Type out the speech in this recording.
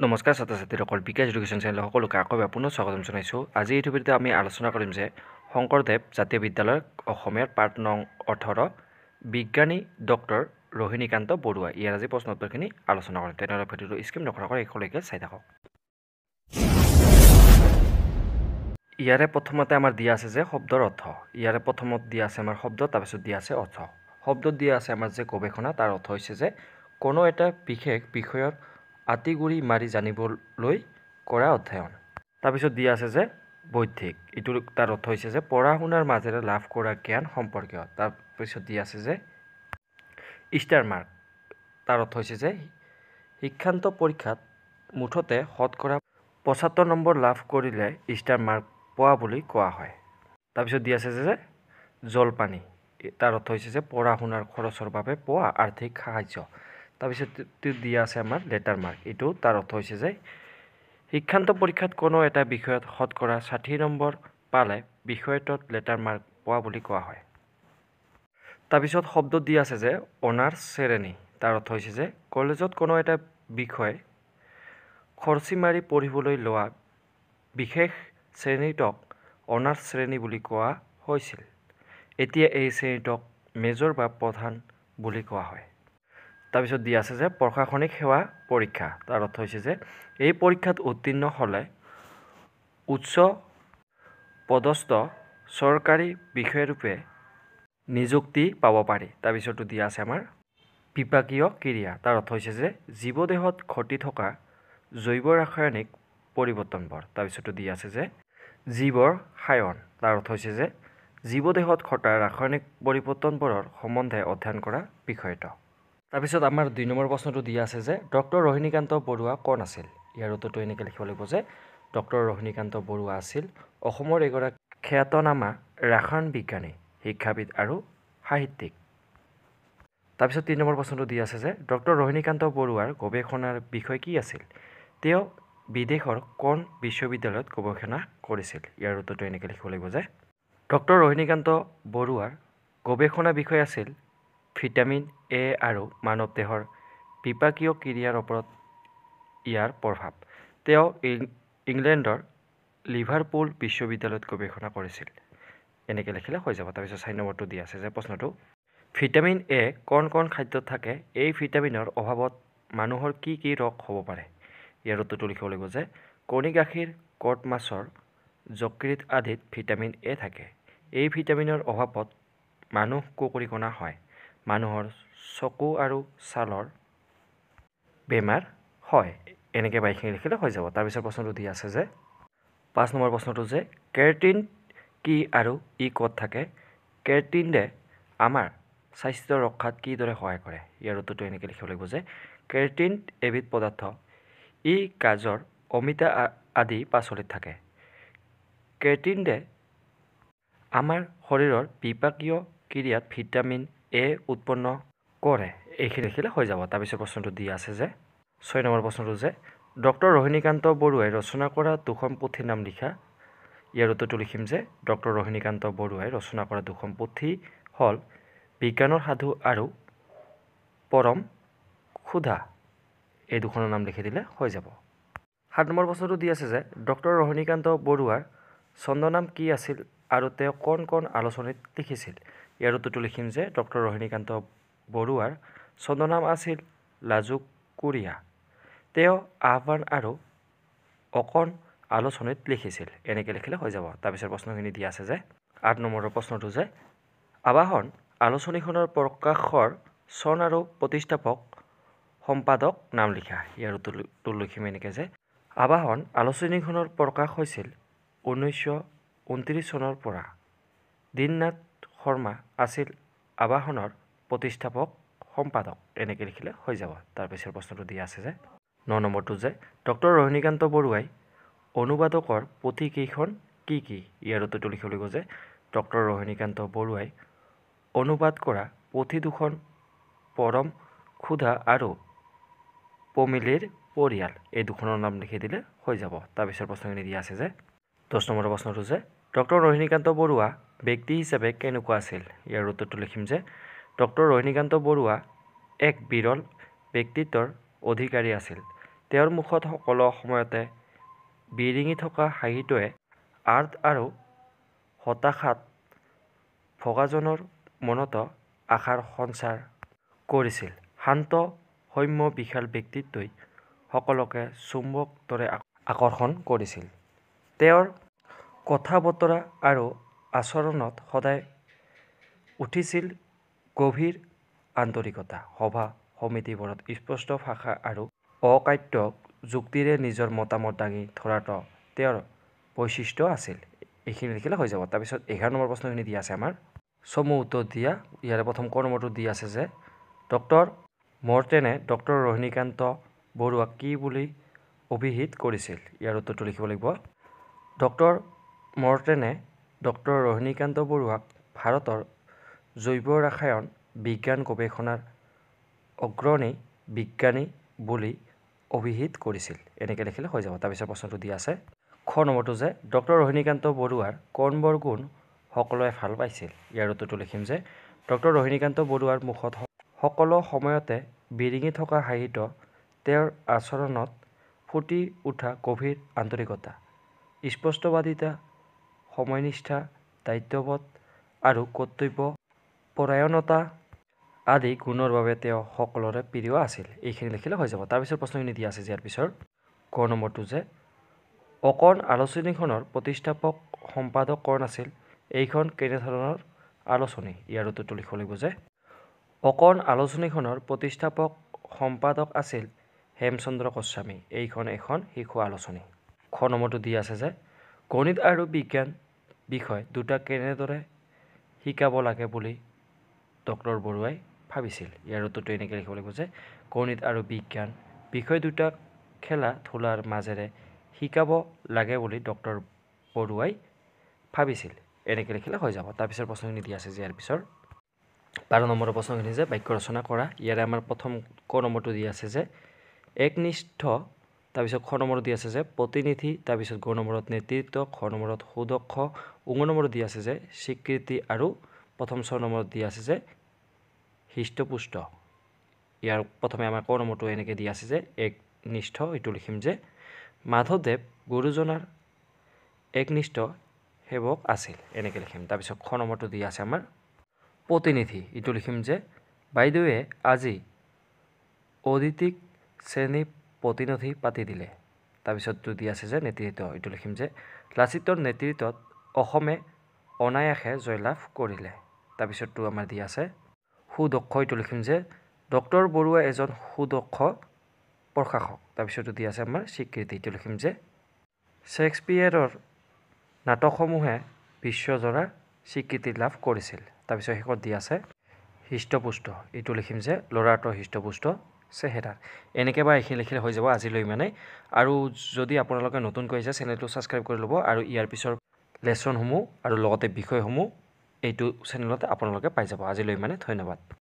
নমস্কাৰ ছাত্ৰ-ছাত্ৰীসকল বিকাশ এডুকেশ্যন চেনেলৰ সকলোকে আকৌ পুনৰ স্বাগতম জনাইছোঁ। আজি এই ভিডিঅ'তে আমি আলোচনা কৰিম যে শংকৰদেৱ জাতীয় বিদ্যালয় অসমীয়াৰ পাঠ নং 18 বিজ্ঞানী ডক্টৰ ৰোহিণীকান্ত বৰুৱা। ইয়াৰ আজি প্ৰশ্ন উত্তৰখিনি আলোচনা কৰিম। তেনেহ'লে ভিডিঅ'টো স্কিপ নকৰাকৈ শেষলৈকে চাই থাকক। ইয়াৰে প্ৰথমতে আমাৰ দিয়া আছে যে শব্দৰ অৰ্থ। ইয়াৰে প্ৰথমত দিয়া আছে আমাৰ শব্দ, তাৰপিছত দিয়া আছে অৰ্থ। শব্দত দিয়া আছে আমাৰ যে গৱেষণা, তাৰ অৰ্থ হৈছে যে কোনো এটা বিশেষ বিষয়ৰ আঁতিগুৰি মাৰি জানিবলৈ কৰা অধ্যয়ন। তাৰপিছত দিয়া আছে যে বৌদ্ধিক, এইটো তাৰ অৰ্থ হৈছে যে পঢ়া শুনাৰ মাজেৰে লাভ কৰা জ্ঞান সম্পৰ্কীয়। তাৰপিছত দিয়া আছে যে ষ্টাৰ মাৰ্ক, তাৰ অৰ্থ হৈছে যে শিক্ষান্ত পৰীক্ষাত মুঠতে শতকৰা 75 নম্বৰ লাভ কৰিলে ষ্টাৰ মাৰ্ক পোৱা বুলি কোৱা হয়। তাৰপিছত দিয়া আছে যে জলপানী, তাৰ অৰ্থ হৈছে যে পঢ়া শুনাৰ খৰচৰ বাবে পোৱা আৰ্থিক সাহায্য। তাৰপিছত দিয়া আছে আমাৰ লেটাৰ মাৰ্ক, এইটো তাৰ অৰ্থ হৈছে যে শিক্ষান্ত পৰীক্ষাত কোনো এটা বিষয়ত শতকৰা 60 নম্বৰ পালে বিষয়টোত লেটাৰ মাৰ্ক পোৱা বুলি কোৱা হয়। তাৰপিছত শব্দত দিয়া আছে যে অনাৰ্ছ শ্ৰেণী, তাৰ অৰ্থ হৈছে যে কলেজত কোনো এটা বিষয় খৰচি মাৰি পঢ়িবলৈ লোৱা বিশেষ শ্ৰেণীটোক অনাৰ্ছ শ্ৰেণী বুলি কোৱা হৈছিল। এতিয়া এই শ্ৰেণীটোক মেজৰ বা প্ৰধান বুলি কোৱা হয়। তাৰপিছত দিয়া আছে যে প্ৰশাসনিক সেৱা পৰীক্ষা, তাৰ অৰ্থ হৈছে যে এই পৰীক্ষাত উত্তীৰ্ণ হ'লে উচ্চ পদস্থ চৰকাৰী বিষয়ৰূপে নিযুক্তি পাব পাৰি। তাৰপিছত দিয়া আছে আমাৰ বিপাকীয় ক্ৰিয়া, তাৰ অৰ্থ হৈছে যে জীৱদেহত ঘটি থকা জৈৱ ৰাসায়নিক পৰিৱৰ্তনবোৰ। তাৰপিছত দিয়া আছে যে জীৱৰ সায়ন, তাৰ অৰ্থ হৈছে যে জীৱদেহত ঘটা ৰাসায়নিক পৰিৱৰ্তনবোৰৰ সম্বন্ধে অধ্যয়ন কৰা বিষয়টো। তাৰপিছত আমাৰ 2 নম্বৰ প্ৰশ্নটো দিয়া আছে যে ডক্টৰ ৰোহিণীকান্ত বৰুৱা কোন আছিল? ইয়াৰ উত্তৰটো এনেকৈ লিখিব লাগিব যে ডক্টৰ ৰোহিণীকান্ত বৰুৱা আছিল অসমৰ এগৰাকী খ্যাতনামা ৰসায়ন বিজ্ঞানী, শিক্ষাবিদ আৰু সাহিত্যিক। তাৰপিছত 3 নম্বৰ প্ৰশ্নটো দিয়া আছে যে ডক্টৰ ৰোহিণীকান্ত বৰুৱাৰ গৱেষণাৰ বিষয় কি আছিল? তেওঁ বিদেশৰ কোন বিশ্ববিদ্যালয়ত গৱেষণা কৰিছিল? ইয়াৰ উত্তৰটো এনেকৈ লিখিব লাগিব যে ডক্টৰ ৰোহিণীকান্ত বৰুৱাৰ গৱেষণা বিষয় আছিল ভিটামিন এ আৰু মানৱ দেহৰ বিপাকীয় ক্ৰিয়াৰ ওপৰত ইয়াৰ প্ৰভাৱ। তেওঁ ইংলেণ্ডৰ লিভাৰপুল বিশ্ববিদ্যালয়ত গৱেষণা কৰিছিল। এনেকৈ লিখিলে হৈ যাব। তাৰপিছত 4 নম্বৰটো দিয়া আছে যে প্ৰশ্নটো ভিটামিন এ কোন কোন খাদ্যত থাকে? এই ভিটামিনৰ অভাৱত মানুহৰ কি কি ৰোগ হ'ব পাৰে? ইয়াৰ উত্তৰটো লিখিব লাগিব যে কণী, গাখীৰ, কড মাছৰ যকৃত আদিত ভিটামিন এ থাকে। এই ভিটামিনৰ অভাৱত মানুহ কুকৰিকণা হয়। মানুহৰ চকু আৰু ছালৰ বেমাৰ হয়। এনেকৈ বাইখিনি লিখিলে হৈ যাব। তাৰপিছত প্ৰশ্নটো দিয়া আছে যে 5 নম্বৰ প্ৰশ্নটো যে কেৰাটিন কি আৰু ই ক'ত থাকে? কেৰাটিনে আমাৰ স্বাস্থ্য ৰক্ষাত কিদৰে সহায় কৰে? ইয়াৰ উত্তৰটো এনেকৈ লিখিব লাগিব যে কেৰাটিন এবিধ পদাৰ্থ, ই গাজৰ, অমিতা আদি পাচলিত থাকে। কেৰাটিনে আমাৰ শৰীৰৰ বিপাকীয় ক্ৰিয়াত ভিটামিন এ উৎপন্ন কৰে। এইখিনি লিখিলে হৈ যাব। তাৰপিছত প্ৰশ্নটো দিয়া আছে যে 6 নম্বৰ প্ৰশ্নটো যে ডক্টৰ ৰোহিণীকান্ত বৰুৱাই ৰচনা কৰা 2খন পুথিৰ নাম লিখা। ইয়াৰ উত্তৰটো লিখিম যে ডক্টৰ ৰোহিণীকান্ত বৰুৱাই ৰচনা কৰা 2খন পুথি হ'ল বিজ্ঞানৰ সাধু আৰু পৰম ক্ষুধা। এই 2খনৰ নাম লিখি দিলে হৈ যাব। 7 নম্বৰ প্ৰশ্নটো দি আছে যে ডক্টৰ ৰোহিণীকান্ত বৰুৱাৰ ছদ্মনাম কি আছিল আৰু তেওঁ কোন কোন আলোচনীত লিখিছিল? ইয়াৰ উত্তৰটো লিখিম যে ডক্টৰ ৰোহিণীকান্ত বৰুৱাৰ ছদ্মনাম আছিল লাজুকুৰীয়া। তেওঁ আহ্বান আৰু অকণ আলোচনীত লিখিছিল। এনেকৈ লিখিলে হৈ যাব। তাৰপিছত প্ৰশ্নখিনি দিয়া আছে যে 8 নম্বৰৰ প্ৰশ্নটো যে আবাহন আলোচনীখনৰ প্ৰকাশৰ চন আৰু প্ৰতিষ্ঠাপক সম্পাদক নাম লিখা। ইয়াৰ উত্তৰটো লিখিম এনেকৈ যে আবাহন আলোচনীখনৰ প্ৰকাশ হৈছিল 1929 চনৰ পৰা। দীননাথ শৰ্মা আছিল আবাহনৰ প্ৰতিষ্ঠাপক সম্পাদক। এনেকৈ লিখিলে হৈ যাব। তাৰপিছত প্ৰশ্নটো দিয়া আছে যে 9 নম্বৰটো যে ডক্টৰ ৰোহিণীকান্ত বৰুৱাই অনুবাদকৰ পুথি কেইখন কি কি? ইয়াৰ উত্তৰটো লিখিব লাগিব যে ডক্টৰ ৰোহিণীকান্ত বৰুৱাই অনুবাদ কৰা পুথি 2খন পৰম ক্ষুধা আৰু পমিলিৰ পৰিয়াল। এই 2খনৰ নাম লিখি দিলে হৈ যাব। তাৰপিছত প্ৰশ্নখিনি দিয়া আছে যে 10 নম্বৰৰ প্ৰশ্নটো যে ডক্টৰ ৰোহিণীকান্ত বৰুৱা ব্যক্তি হিচাপে কেনেকুৱা আছিল? ইয়াৰ উত্তৰটো লিখিম যে ডক্টৰ ৰোহিণীকান্ত বৰুৱা এক বিৰল ব্যক্তিত্বৰ অধিকাৰী আছিল। তেওঁৰ মুখত সকলো সময়তে বিৰিঙি থকা হাঁহিটোৱে আৰ্ট আৰু হতাশাত ভগাজনৰ মনত আশাৰ সঞ্চাৰ কৰিছিল। শান্ত সৌম্য বিশাল ব্যক্তিত্বই সকলোকে চুম্বক দৰে আকৰ্ষণ কৰিছিল। তেওঁৰ কথা-বতৰা আৰু আচৰণত সদায় উঠিছিল গভীৰ আন্তৰিকতা। সভা সমিতিবোৰত স্পষ্ট ভাষা আৰু অকাট্য যুক্তিৰে নিজৰ মতামত দাঙি ধৰাটো তেওঁৰ বৈশিষ্ট্য আছিল। এইখিনি লিখিলে হৈ যাব। তাৰপিছত 11 নম্বৰ প্ৰশ্নখিনি দিয়া আছে আমাৰ চমু উত্তৰ দিয়া। ইয়াৰে প্ৰথম ক নম্বৰটো দিয়া আছে যে ডক্টৰ মৰ্টেনে ডক্টৰ ৰজনীকান্ত বৰুৱাক কি বুলি অভিহিত কৰিছিল? ইয়াৰ উত্তৰটো লিখিব লাগিব। ডক্টৰ মৰ্টেনে ডক্টৰ ৰজনীকান্ত বৰুৱাক ভাৰতৰ জৈৱ ৰসায়ন বিজ্ঞান গৱেষণাৰ অগ্ৰণী বিজ্ঞানী বুলি অভিহিত কৰিছিল। এনেকৈ লিখিলে হৈ যাব। তাৰপিছত প্ৰশ্নটো দিয়া আছে খ নম্বৰটো যে ডক্টৰ ৰজনীকান্ত বৰুৱাৰ কোনবোৰ গুণ সকলোৱে ভাল পাইছিল? ইয়াৰ উত্তৰটো লিখিম যে ডক্টৰ ৰজনীকান্ত বৰুৱাৰ মুখত সকলো সময়তে বিৰিঙি থকা হাঁহিটো তেওঁৰ আচৰণত ফুটি উঠা গভীৰ আন্তৰিকতা, স্পষ্টবাদিতা, সময়নিষ্ঠা, দায়িত্ববোধ আৰু কৰ্তব্য পৰায়ণতা আদি গুণৰ বাবে তেওঁ সকলোৰে প্ৰিয় আছিল। এইখিনি লিখিলে হৈ যাব। তাৰপিছত প্ৰশ্নখিনি দিয়া আছে ইয়াৰ পিছৰ ক নম্বৰটো যে অকণ আলোচনীখনৰ প্ৰতিষ্ঠাপক সম্পাদক কোন আছিল? এইখন কেনেধৰণৰ আলোচনী? ইয়াৰ উত্তৰটো লিখিব লাগিব যে অকণ আলোচনীখনৰ প্ৰতিষ্ঠাপক সম্পাদক আছিল হেমচন্দ্ৰ গোস্বামী। এইখন এখন শিশু আলোচনী। খ নম্বৰটো দিয়া আছে যে গণিত আৰু বিজ্ঞান বিষয় দুটা কেনেদৰে শিকাব লাগে বুলি ডক্টৰ বৰুৱাই ভাবিছিল? ইয়াৰ উত্তৰটো এনেকৈ লিখিব লাগিব যে গণিত আৰু বিজ্ঞান বিষয় দুটা খেলা ধূলাৰ মাজেৰে শিকাব লাগে বুলি ডক্টৰ বৰুৱাই ভাবিছিল। এনেকৈ লিখিলে হৈ যাব। তাৰপিছত প্ৰশ্নখিনি দিয়া আছে যে ইয়াৰ পিছৰ 12 নম্বৰৰ প্ৰশ্নখিনি যে বাক্য ৰচনা কৰা। ইয়াৰে আমাৰ প্ৰথম ক নম্বৰটো দিয়া আছে যে একনিষ্ঠ, তাৰপিছত খ নম্বৰত দিয়া আছে যে প্ৰতিনিধি, তাৰপিছত গ নম্বৰত নেতৃত্ব, খ নম্বৰত সুদক্ষ, ঙ নম্বৰত দিয়া আছে যে স্বীকৃতি আৰু প্ৰথম 6 নম্বৰত দিয়া আছে যে হৃষ্টপুষ্ট। ইয়াৰ প্ৰথমে আমাৰ ক নম্বৰটো এনেকৈ দিয়া আছে যে একনিষ্ঠ, এইটো লিখিম যে মাধৱদেৱ গুৰুজনাৰ একনিষ্ঠ সেৱক আছিল। এনেকৈ লিখিম। তাৰপিছত খ নম্বৰটো দিয়া আছে আমাৰ প্ৰতিনিধি, এইটো লিখিম যে বাইদেৱে আজি অদিতিক শ্ৰেণী প্ৰতিনিধি পাতি দিলে। তাৰপিছতটো দিয়া আছে যে নেতৃত্ব, এইটো লিখিম যে লাচিতৰ নেতৃত্বত অসমে অনায়াসে জয়লাভ কৰিলে। তাৰপিছতটো আমাৰ দিয়া আছে সুদক্ষ, এইটো লিখিম যে ডক্টৰ বৰুৱা এজন সুদক্ষ প্ৰশাসক। তাৰপিছতটো দিয়া আছে আমাৰ স্বীকৃতি, এইটো লিখিম যে শ্বেক্সপিয়েৰৰ নাটকসমূহে বিশ্বজোৰা স্বীকৃতি লাভ কৰিছিল। তাৰপিছত শেষত দিয়া আছে হৃষ্টপুষ্ট, এইটো লিখিম যে ল'ৰাটোৰ হৃষ্টপুষ্ট চেহেৰা। এনেকৈ বা এইখিনি লিখিলে হৈ যাব আজিলৈ ইমানেই। আৰু যদি আপোনালোকে নতুনকৈ আহিছে চেনেলটো ছাবস্ক্ৰাইব কৰি ল'ব আৰু ইয়াৰ পিছৰ লেচনসমূহ আৰু লগতে বিষয়সমূহ এইটো চেনেলতে আপোনালোকে পাই যাব। আজিলৈ ইমানেই, ধন্যবাদ।